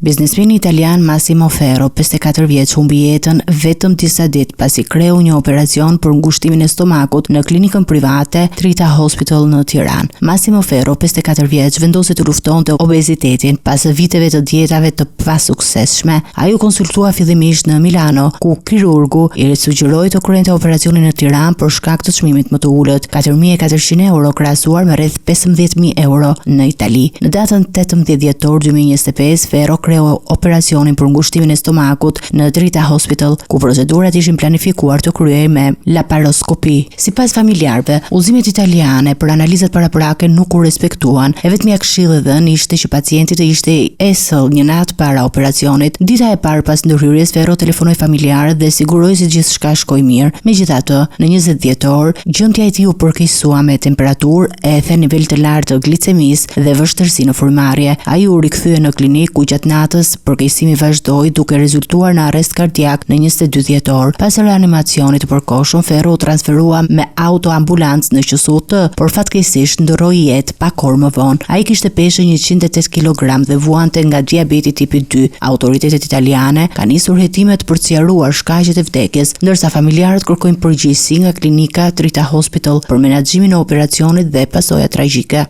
Biznesmeni italian Massimo Ferro, 54 vjeç, humbi jetën vetëm disa ditë pasi kreu një operacion për ngushtimin e stomakut në klinikën private Trita Hospital në Tiranë. Massimo Ferro, 54 vjeç, vendosi të luftonte obezitetin pas viteve të dietave të pasuksesshme. Ai u konsultua fillimisht në Milano, ku kirurgu i sugjeroi të kryente operacionin në Tiranë për shkak të çmimit më të ulët, 4.400 euro krahasuar me rreth 15.000 euro në Itali. Në datën 18 dhjetor 2025, Ferro kreu operacionin për ngushtimin e stomakut në Trita Hospital, ku procedurat ishin planifikuar të kryhej me laparoskopi. Sipas familjarëve, udhëzimet italiane për analizat paraprake nuk u respektuan. E vetmja këshill e dhënë ishte që pacienti të ishte esëll një natë para operacionit. Dita e parë pas ndërhyrjes, Ferro telefonoi familjarët dhe siguroi se gjithçka shkoi mirë. Megjithatë, në 20 dhjetor, gjendja e tij u përkeqësua me temperaturë, ethe, nivel të lartë të glicemisë dhe vështirësi në frymëmarrje. Ai u rikthye në klinikë ku gjatë natës përkeqësimi vazhdoi duke rezultuar në arrest kardiak në 22 dhjetor. Pas reanimacionit të përkohshëm, Ferro u transferua me autoambulancë në QSUT, por fatkeqësisht ndroi jetë pak orë më vonë. Ai kishte peshë 108 kg dhe vuante nga diabeti tipi 2. Autoritetet italiane kanë nisur hetime të përcjaruar shkaqjet e vdekjes, ndërsa familjarët kërkojnë përgjegjësi nga klinika Trita Hospital për menaxhimin e operacionit dhe pasojat tragjike.